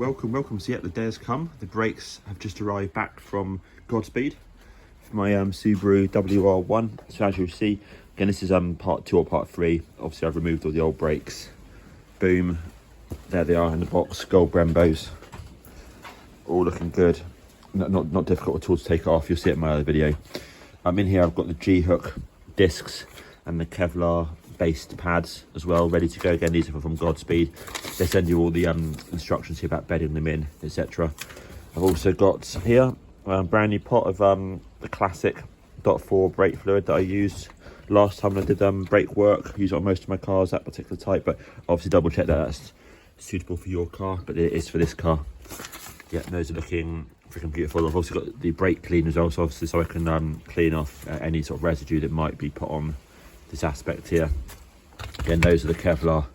welcome. So yeah, the day has come. The brakes have just arrived back from Godspeed for my Subaru WR1. So as you'll see, again, this is part 2 or part 3. Obviously I've removed all the old brakes. Boom, there they are in the box, gold Brembos. All looking good. Not difficult at all to take it off. You'll see it in my other video. In here I've got the G-hook discs and the Kevlar based pads as well, ready to go. Again, these are from Godspeed. They send you all the instructions here about bedding them in, etc. I've also got here a brand new pot of the classic .4 brake fluid that I used last time I did brake work. Use it on most of my cars, that particular type, but obviously double check that that's suitable for your car, but it is for this car. Yeah, those are looking freaking beautiful. I've also got the brake clean as well, so obviously so I can clean off any sort of residue that might be put on this aspect here. Again, those are the Kevlar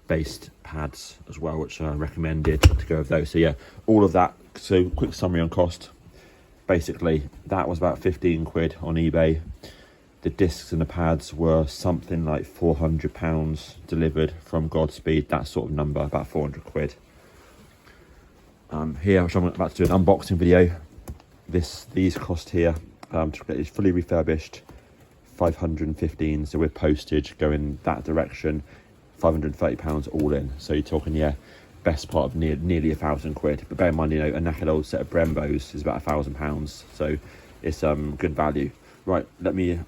based pads as well, which are recommended to go with those. So yeah, all of that. So quick summary on cost. Basically that was about 15 quid on eBay. The discs and the pads were something like £400 delivered from Godspeed, that sort of number, about 400 quid. Here, which I'm about to do an unboxing video. These cost here, it's fully refurbished, 515, so with postage going that direction, £530 all in. So you're talking, yeah, best part of nearly £1,000 quid. But bear in mind, you know, a knackered old set of Brembos is about £1,000, so it's good value. Right, let me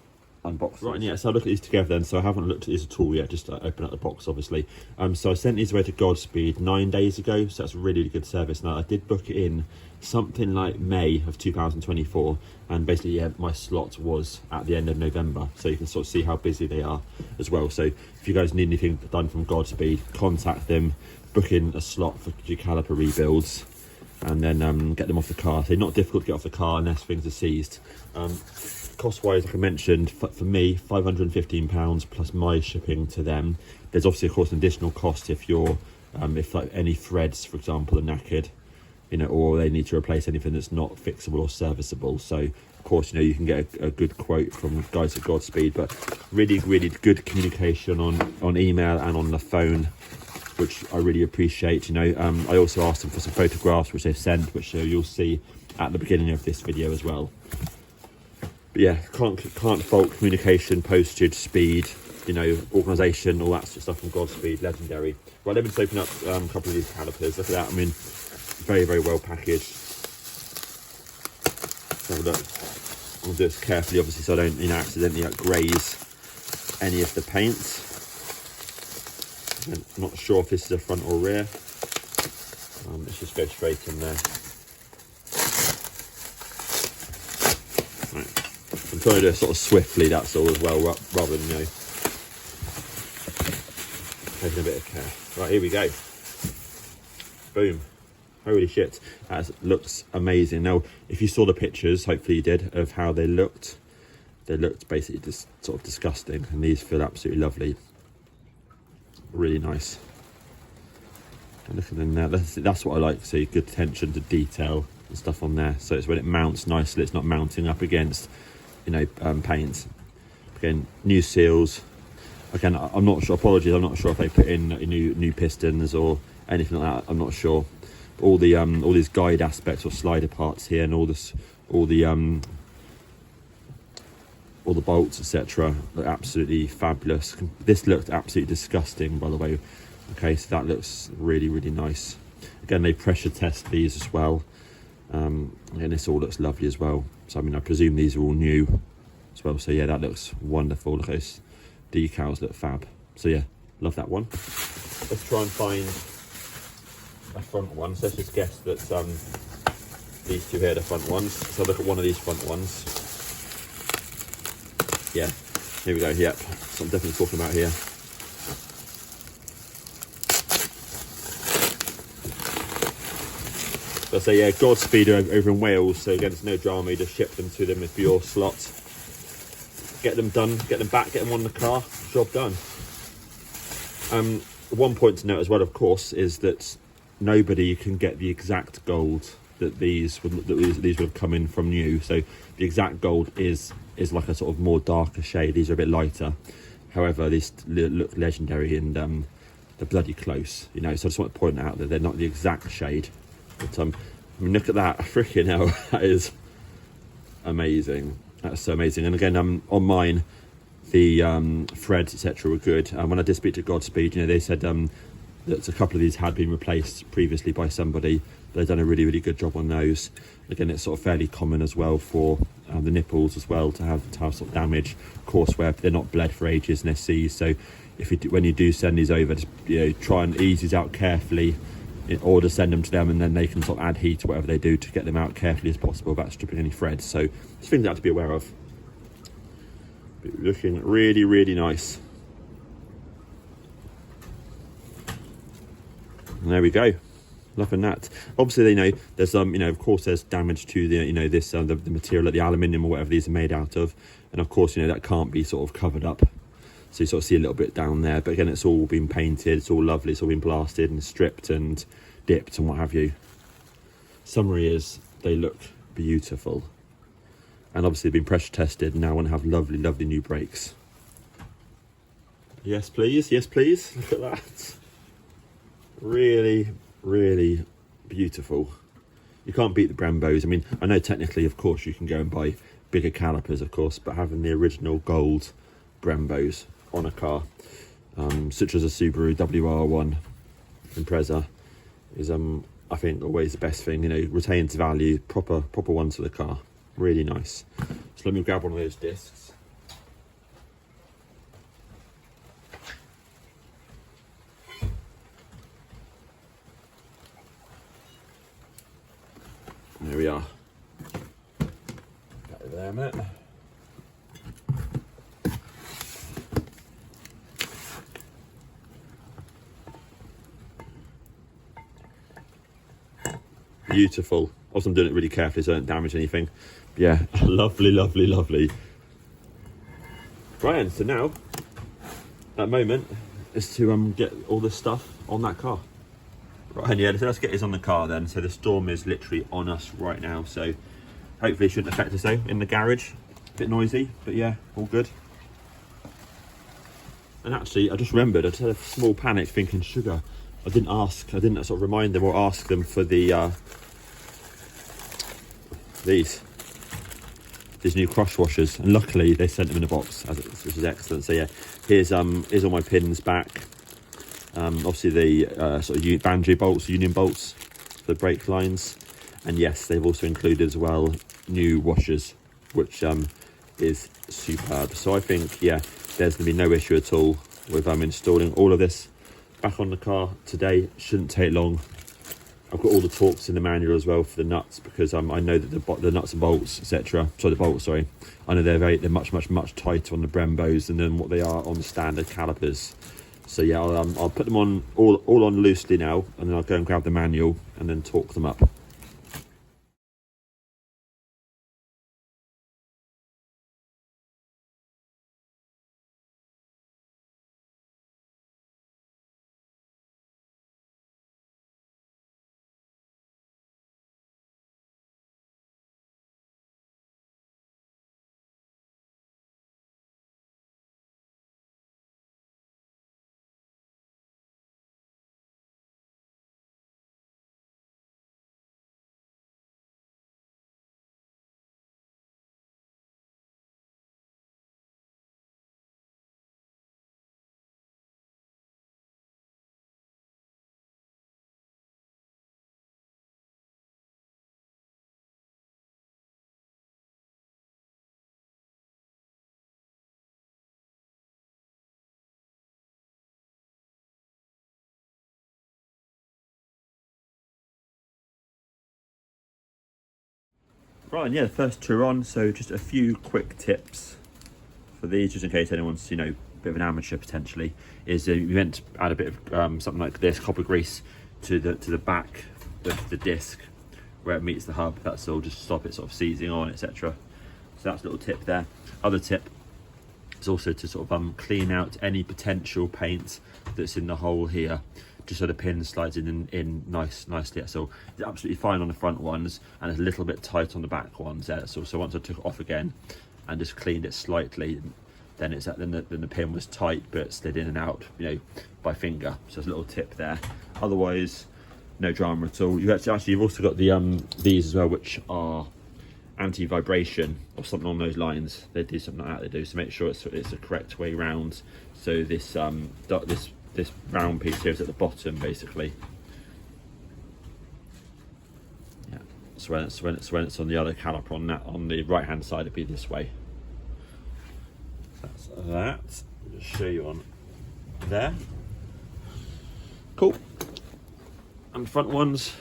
unbox. Right, and yeah, so I look at these together then. So I haven't looked at these at all yet, just to open up the box obviously. So I sent these away to Godspeed 9 days ago, so that's a really good service. Now I did book it in something like May of 2024, and basically yeah, my slot was at the end of November, so you can sort of see how busy they are as well. So if you guys need anything done from Godspeed, contact them, book in a slot for your caliper rebuilds, and then get them off the car. They're not difficult to get off the car unless things are seized. Cost wise, like I mentioned, for me, £515 plus my shipping to them. There's obviously of course an additional cost if you're if like any threads, for example, are knackered, you know, or they need to replace anything that's not fixable or serviceable. So of course, you know, you can get a good quote from guys at Godspeed. But really good communication on email and on the phone, which I really appreciate. You know, I also asked them for some photographs, which they've sent, which you'll see at the beginning of this video as well. But yeah, can't fault communication, postage, speed, you know, organisation, all that sort of stuff from Godspeed, legendary. Right, let me just open up a couple of these calipers. Look at that, I mean, very well packaged. Let's have a look. I'll do this carefully, obviously, so I don't, you know, accidentally like graze any of the paint. I'm not sure if this is a front or rear. Let's just go straight in there. Right. I'm trying to do it sort of swiftly, that's all as well, rather than, you know, taking a bit of care. Right, here we go. Boom. Holy shit, that looks amazing. Now, if you saw the pictures, hopefully you did, of how they looked basically just sort of disgusting, and these feel absolutely lovely. Really nice. And look at them there. That's what I like to see, good attention to detail and stuff on there. So it's when it mounts nicely, it's not mounting up against, you know, paint. Again, new seals. Again, I'm not sure, apologies, I'm not sure if they put in new pistons or anything like that, I'm not sure. All these guide aspects or slider parts here, and all the bolts, etc., look absolutely fabulous. This looked absolutely disgusting, by the way. Okay, so that looks really nice. Again, they pressure test these as well, and this all looks lovely as well. So I mean, I presume these are all new as well. So yeah, that looks wonderful. Look, those decals look fab. So yeah, love that one. Let's try and find a front one. So let's just guess that these two here are the front ones. So look at one of these front ones. Yeah, here we go. Yep, so I'm definitely talking about here. So I say, yeah, Godspeed over in Wales. So again, it's no drama. You just ship them to them for your slot. Get them done, get them back, get them on the car. Job done. One point to note as well, of course, is that nobody can get the exact gold that these would have come in from new. So the exact gold is like a sort of more darker shade. These are a bit lighter. However, these look legendary, and they're bloody close, you know. So I just want to point out that they're not the exact shade. But I mean, look at that, freaking hell, that is amazing. That's so amazing. And again, on mine, the threads, etc., were good. When I did speak to Godspeed, you know, they said that a couple of these had been replaced previously by somebody. They've done a really, really good job on those. Again, it's sort of fairly common as well for the nipples as well to have sort of damage. Of course, where they're not bled for ages in SCs. So if you do, when you do send these over, just, you know, try and ease these out carefully, or to send them to them, and then they can sort of add heat to whatever they do to get them out carefully as possible without stripping any threads. So just things out to be aware of. But looking really, really nice. And there we go. Loving that. Obviously, you know, there's you know, of course, there's damage to the, you know, this the material, like the aluminium or whatever these are made out of, and of course, you know, that can't be sort of covered up. So you sort of see a little bit down there, but again, it's all been painted, it's all lovely, it's all been blasted and stripped and dipped and what have you. Summary is, they look beautiful, and obviously they've been pressure tested, and now I want to have lovely, lovely new brakes. Yes, please. Yes, please. Look at that. Really, really beautiful. You can't beat the Brembos. I mean, I know technically, of course, you can go and buy bigger calipers, of course, but having the original gold Brembos on a car, such as a Subaru WR1 Impreza, is I think always the best thing. You know, retains value, proper ones for the car. Really nice. So let me grab one of those discs. There we are. Get over there a minute. Beautiful. Also, I'm doing it really carefully so I don't damage anything. But yeah, lovely, lovely, lovely. Right, so now, that moment is to get all this stuff on that car. Right, and yeah, so let's get this on the car then. So the storm is literally on us right now, so hopefully it shouldn't affect us though in the garage. A bit noisy, but yeah, all good. And actually, I just remembered, I just had a small panic thinking, sugar, I didn't sort of remind them or ask them for the these new crush washers, and luckily they sent them in a box, which is excellent. So yeah, here's all my pins back. Obviously the sort of banjo bolts, union bolts for the brake lines, and yes, they've also included as well new washers, which is superb. So I think, yeah, there's going to be no issue at all with installing all of this back on the car today. Shouldn't take long. I've got all the torques in the manual as well for the nuts, because I know that the nuts and bolts, etc. Sorry, the bolts. Sorry, I know they're much tighter on the Brembos than what they are on the standard calipers. So yeah, I'll put them on all on loosely now, and then I'll go and grab the manual and then torque them up. Right, and yeah, the first two are on, so just a few quick tips for these, just in case anyone's, you know, a bit of an amateur potentially, is you meant to add a bit of something like this, copper grease, to the back of the disc where it meets the hub. That's all, just to stop it sort of seizing on, etc. So that's a little tip there. Other tip is also to sort of clean out any potential paint that's in the hole here, just so the pin slides in nicely. So it's absolutely fine on the front ones, and it's a little bit tight on the back ones there. So once I took it off again and just cleaned it slightly, then the pin was tight but slid in and out, you know, by finger. So there's a little tip there. Otherwise, no drama at all. You've also got the these as well, which are anti-vibration or something on those lines. They do something like that. They do, so make sure it's the correct way round. So this this round piece here is at the bottom, basically. Yeah. So when it's on the other caliper on the right hand side, it'd be this way. That's that. I'll just show you on there. Cool. And the front ones,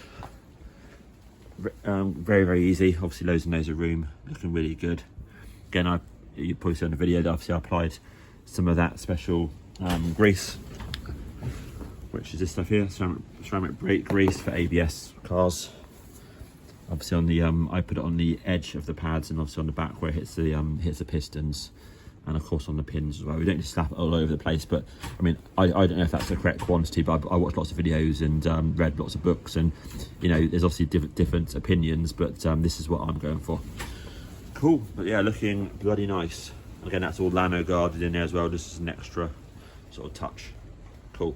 very easy. Obviously loads and loads of room, looking really good. Again, you probably see on the video that obviously I applied some of that special grease, which is this stuff here, ceramic brake grease for ABS cars. Obviously on the I put it on the edge of the pads, and obviously on the back where it hits the pistons, and of course on the pins as well. We don't just slap it all over the place, but I mean, I don't know if that's the correct quantity, but I watched lots of videos and read lots of books, and you know, there's obviously different opinions, but this is what I'm going for. Cool. But yeah, looking bloody nice. Again, that's all lano guarded in there as well, just as an extra sort of touch. Cool.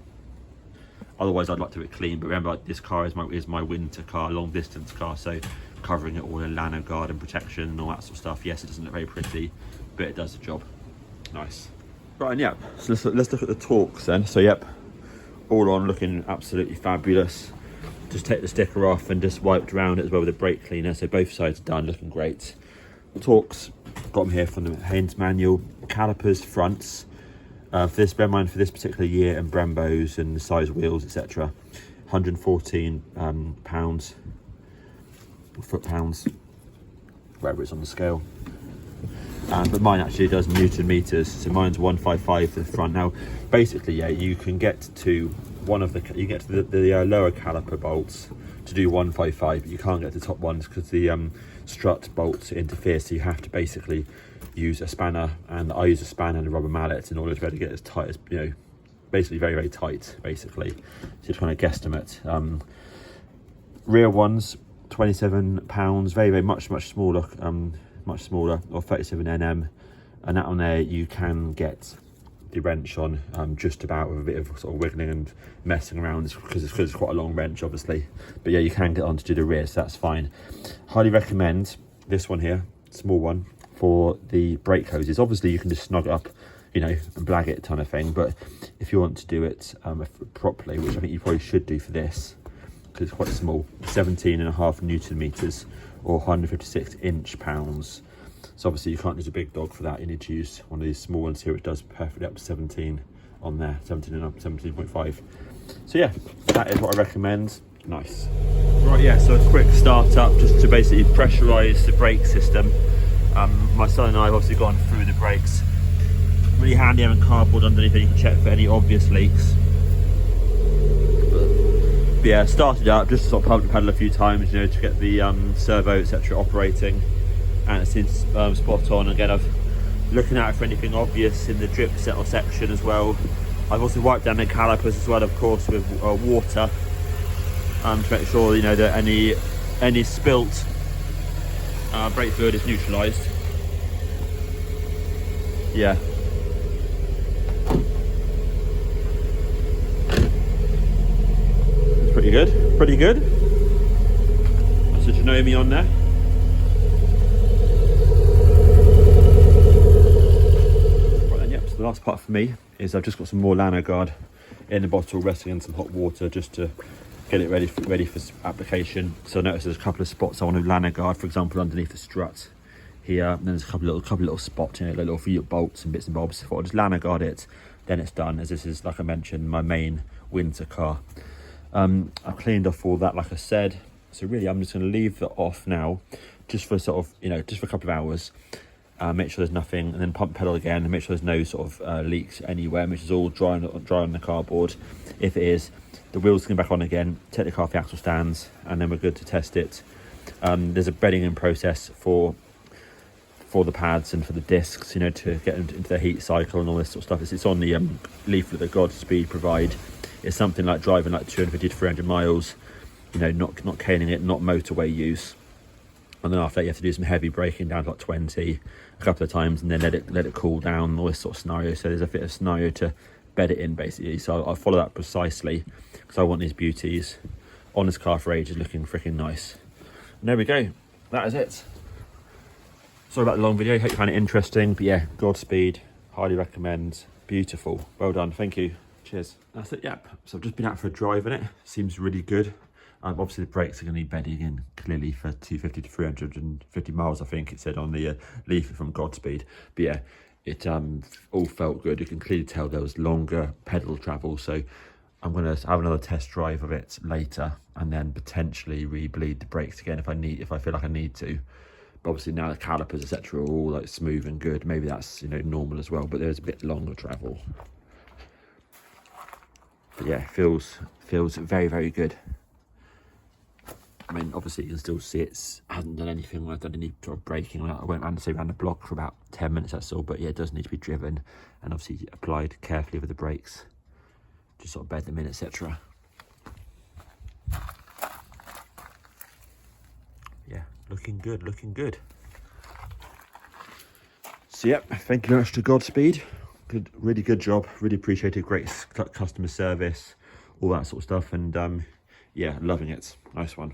Otherwise I'd like to have it clean, but remember, this car is my winter car, long distance car, so covering it all in lano guard and protection and all that sort of stuff. Yes, it doesn't look very pretty, but it does the job. Nice. Right, and yep, so let's look at the torques then. So yep, all on, looking absolutely fabulous. Just take the sticker off and just wiped around it as well with a brake cleaner, so both sides are done, looking great. The torques, got them here from the Haynes manual. Calipers, fronts, for this, bear in mind, for this particular year, and Brembos and the size wheels, etc. 114 pounds, foot-pounds, wherever it's on the scale. But mine actually does Newton meters, so mine's 155 for the front. Now, basically, yeah, you can get to the lower caliper bolts to do 155, but you can't get to the top ones because the strut bolts interfere. So you have to basically use a spanner, and I use a spanner and a rubber mallet in order to be able to get as tight as, you know, basically very tight, basically. So you're trying to guesstimate. Rear ones, 27 pounds, very much smaller. Much smaller, or 37 nm, and that on there you can get the wrench on just about, with a bit of sort of wiggling and messing around, because it's quite a long wrench obviously, but yeah, you can get on to do the rear, so that's fine. Highly recommend this one here, small one, for the brake hoses. Obviously you can just snug it up, you know, and blag it kind of thing, but if you want to do it properly, which I think you probably should do for this, because it's quite small, 17.5 Newton meters, or 156 inch-pounds. So obviously you can't use a big dog for that. You need to use one of these small ones here, which does perfectly up to 17 on there, 17 and up, 17.5. So yeah, that is what I recommend. Nice. Right, yeah, so a quick start up just to basically pressurize the brake system. My son and I have obviously gone through the brakes. Really handy having cardboard underneath, and you can check for any obvious leaks. But yeah, started up, just sort of pump the pedal a few times, you know, to get the servo, etc. operating, and it seems spot on. Again, I've looking out for anything obvious in the drip settle section as well. I've also wiped down the calipers as well, of course, with water, to make sure, you know, that any spilt brake fluid is neutralised. Yeah. Pretty good. That's a Janome on there. Right then, yep, so the last part for me is I've just got some more Lano Guard in the bottle, resting in some hot water just to get it ready for application. So I notice there's a couple of spots I want to Lano Guard, for example, underneath the strut here, and then there's a couple little spots, you know, little few bolts and bits and bobs. So I'll just Lano Guard it, then it's done, as this is, like I mentioned, my main winter car. I've cleaned off all that, like I said, so really I'm just going to leave it off now, just for sort of, you know, just for a couple of hours, make sure there's nothing, and then pump pedal again and make sure there's no sort of leaks anywhere, make sure it's all dry on the cardboard. If it is, the wheels can back on again, take the car off the axle stands, and then we're good to test it. There's a bedding in process for the pads and for the discs, you know, to get into the heat cycle and all this sort of stuff. It's on the leaflet that Godspeed provide. It's something like driving like 250 to 300 miles, you know, not caning it, not motorway use. And then after that you have to do some heavy braking down to like 20 a couple of times, and then let it cool down and all this sort of scenario. So there's a bit of scenario to bed it in basically. So I'll follow that precisely because I want these beauties on this car for ages, looking freaking nice. And there we go, that is it. Sorry about the long video, hope you found it interesting, but yeah, Godspeed, highly recommend, beautiful, well done, thank you, cheers. That's it, yep, so I've just been out for a drive in it, seems really good. Obviously the brakes are going to need bedding in clearly for 250 to 350 miles, I think it said on the leaflet from Godspeed. But yeah, it all felt good. You can clearly tell there was longer pedal travel, so I'm going to have another test drive of it later and then potentially re-bleed the brakes again if I feel like I need to. But obviously now the calipers, etc., are all like smooth and good. Maybe that's, you know, normal as well, but there's a bit longer travel. But yeah, feels very, very good. I mean, obviously you can still see it hasn't done anything when I've done any sort of braking. I went around the block for about 10 minutes, that's all. But yeah, it does need to be driven and obviously applied carefully with the brakes. Just sort of bed them in, etc. Yeah, looking good, looking good. So yep, thank you very much to Godspeed. Good, really good job. Really appreciate it. Great customer service, all that sort of stuff. And yeah, loving it. Nice one.